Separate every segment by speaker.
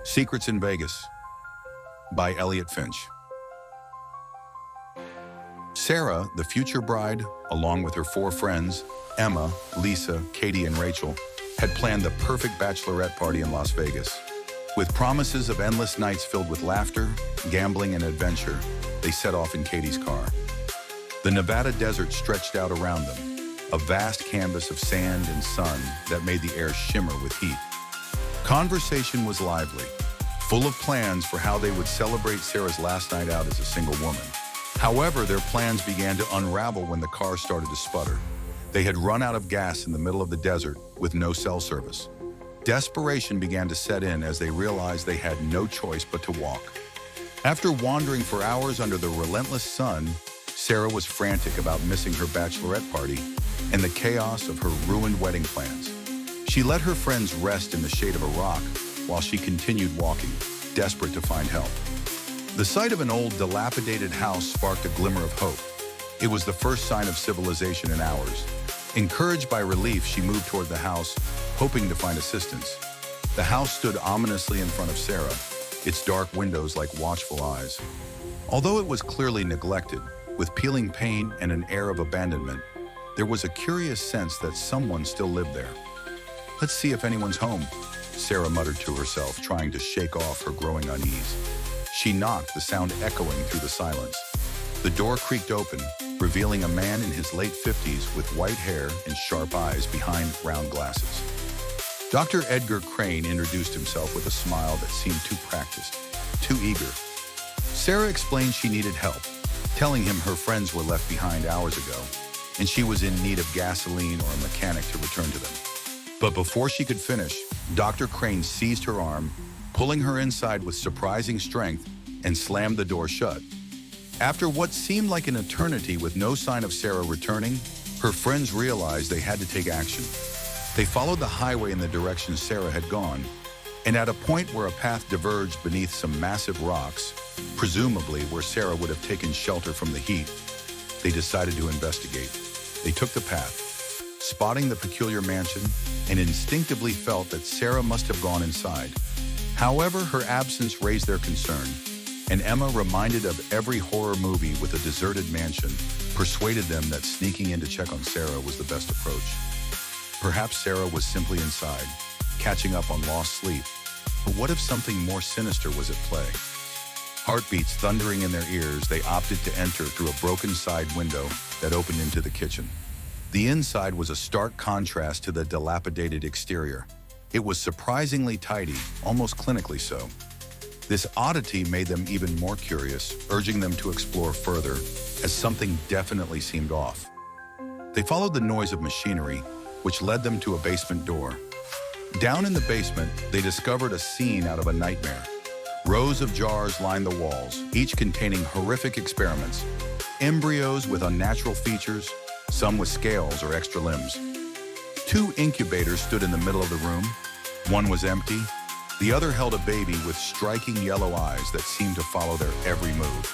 Speaker 1: Secrets in Vegas by Elliot Finch. Sarah, the future bride, along with her 4 friends, Emma, Lisa, Katie, and Rachel, had planned the perfect bachelorette party in Las Vegas. With promises of endless nights filled with laughter, gambling, and adventure, they set off in Katie's car. The Nevada desert stretched out around them, a vast canvas of sand and sun that made the air shimmer with heat. Conversation was lively, full of plans for how they would celebrate Sarah's last night out as a single woman. However, their plans began to unravel when the car started to sputter. They had run out of gas in the middle of the desert with no cell service. Desperation began to set in as they realized they had no choice but to walk. After wandering for hours under the relentless sun, Sarah was frantic about missing her bachelorette party and the chaos of her ruined wedding plans. She let her friends rest in the shade of a rock while she continued walking, desperate to find help. The sight of an old, dilapidated house sparked a glimmer of hope. It was the first sign of civilization in hours. Encouraged by relief, she moved toward the house, hoping to find assistance. The house stood ominously in front of Sarah, its dark windows like watchful eyes. Although it was clearly neglected, with peeling paint and an air of abandonment, there was a curious sense that someone still lived there. "Let's see if anyone's home," Sarah muttered to herself, trying to shake off her growing unease. She knocked, the sound echoing through the silence. The door creaked open, revealing a man in his late 50s with white hair and sharp eyes behind round glasses. Dr. Edgar Crane introduced himself with a smile that seemed too practiced, too eager. Sarah explained she needed help, telling him her friends were left behind hours ago, and she was in need of gasoline or a mechanic to return to them. But before she could finish, Dr. Crane seized her arm, pulling her inside with surprising strength, and slammed the door shut. After what seemed like an eternity with no sign of Sarah returning, her friends realized they had to take action. They followed the highway in the direction Sarah had gone, and at a point where a path diverged beneath some massive rocks, presumably where Sarah would have taken shelter from the heat, they decided to investigate. They took the path, spotting the peculiar mansion, and instinctively felt that Sarah must have gone inside. However, her absence raised their concern, and Emma, reminded of every horror movie with a deserted mansion, persuaded them that sneaking in to check on Sarah was the best approach. Perhaps Sarah was simply inside, catching up on lost sleep. But what if something more sinister was at play? Heartbeats thundering in their ears, they opted to enter through a broken side window that opened into the kitchen. The inside was a stark contrast to the dilapidated exterior. It was surprisingly tidy, almost clinically so. This oddity made them even more curious, urging them to explore further, as something definitely seemed off. They followed the noise of machinery, which led them to a basement door. Down in the basement, they discovered a scene out of a nightmare. Rows of jars lined the walls, each containing horrific experiments, embryos with unnatural features, some with scales or extra limbs. 2 incubators stood in the middle of the room. One was empty. The other held a baby with striking yellow eyes that seemed to follow their every move.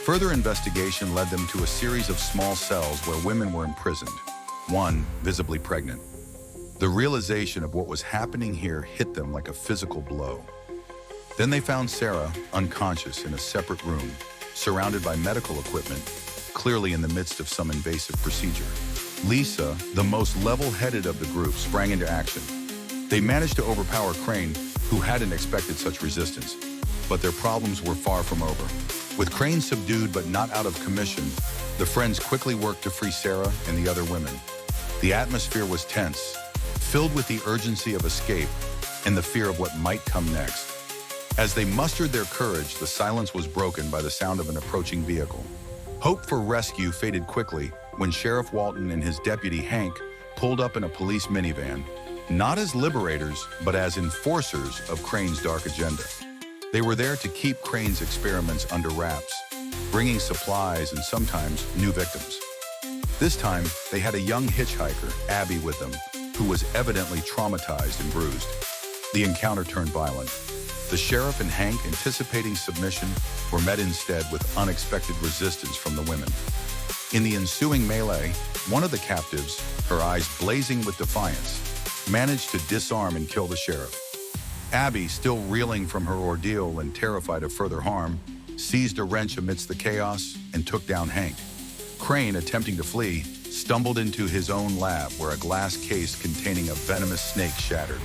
Speaker 1: Further investigation led them to a series of small cells where women were imprisoned, one visibly pregnant. The realization of what was happening here hit them like a physical blow. Then they found Sarah, unconscious, in a separate room, surrounded by medical equipment, clearly in the midst of some invasive procedure. Lisa, the most level-headed of the group, sprang into action. They managed to overpower Crane, who hadn't expected such resistance. But their problems were far from over. With Crane subdued but not out of commission, the friends quickly worked to free Sarah and the other women. The atmosphere was tense, filled with the urgency of escape and the fear of what might come next. As they mustered their courage, the silence was broken by the sound of an approaching vehicle. Hope for rescue faded quickly when Sheriff Walton and his deputy Hank pulled up in a police minivan, not as liberators, but as enforcers of Crane's dark agenda. They were there to keep Crane's experiments under wraps, bringing supplies and sometimes new victims. This time, they had a young hitchhiker, Abby, with them, who was evidently traumatized and bruised. The encounter turned violent. The sheriff and Hank, anticipating submission, were met instead with unexpected resistance from the women. In the ensuing melee, one of the captives, her eyes blazing with defiance, managed to disarm and kill the sheriff. Abby, still reeling from her ordeal and terrified of further harm, seized a wrench amidst the chaos and took down Hank. Crane, attempting to flee, stumbled into his own lab where a glass case containing a venomous snake shattered.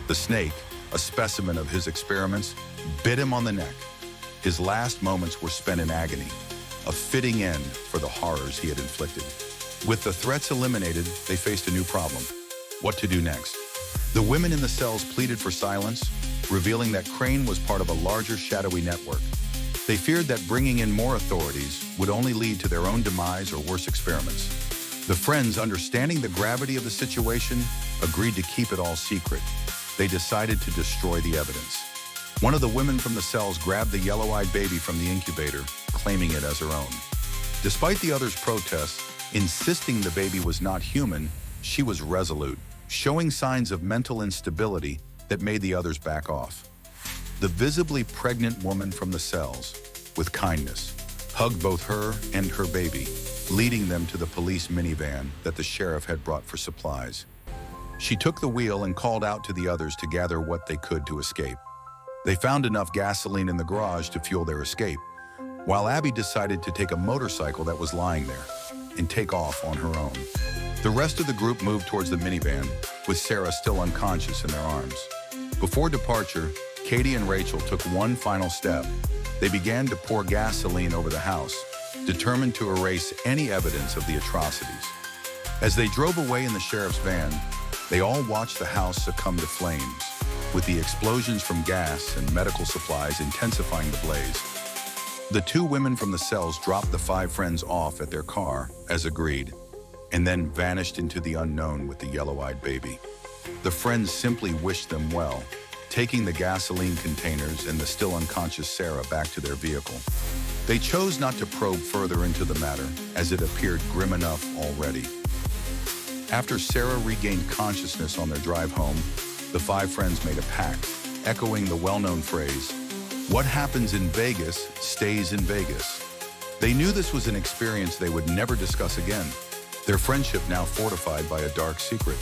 Speaker 1: The snake, a specimen of his experiments, bit him on the neck. His last moments were spent in agony, a fitting end for the horrors he had inflicted. With the threats eliminated, they faced a new problem: what to do next. The women in the cells pleaded for silence, revealing that Crane was part of a larger shadowy network. They feared that bringing in more authorities would only lead to their own demise or worse experiments. The friends, understanding the gravity of the situation, agreed to keep it all secret. They decided to destroy the evidence. One of the women from the cells grabbed the yellow-eyed baby from the incubator, claiming it as her own. Despite the others' protests, insisting the baby was not human, she was resolute, showing signs of mental instability that made the others back off. The visibly pregnant woman from the cells, with kindness, hugged both her and her baby, leading them to the police minivan that the sheriff had brought for supplies. She took the wheel and called out to the others to gather what they could to escape. They found enough gasoline in the garage to fuel their escape, while Abby decided to take a motorcycle that was lying there and take off on her own. The rest of the group moved towards the minivan, with Sarah still unconscious in their arms. Before departure, Katie and Rachel took one final step. They began to pour gasoline over the house, determined to erase any evidence of the atrocities. As they drove away in the sheriff's van, they all watched the house succumb to flames, with the explosions from gas and medical supplies intensifying the blaze. The two women from the cells dropped the five friends off at their car, as agreed, and then vanished into the unknown with the yellow-eyed baby. The friends simply wished them well, taking the gasoline containers and the still unconscious Sarah back to their vehicle. They chose not to probe further into the matter, as it appeared grim enough already. After Sarah regained consciousness on their drive home, the five friends made a pact, echoing the well-known phrase, "What happens in Vegas stays in Vegas." They knew this was an experience they would never discuss again, their friendship now fortified by a dark secret.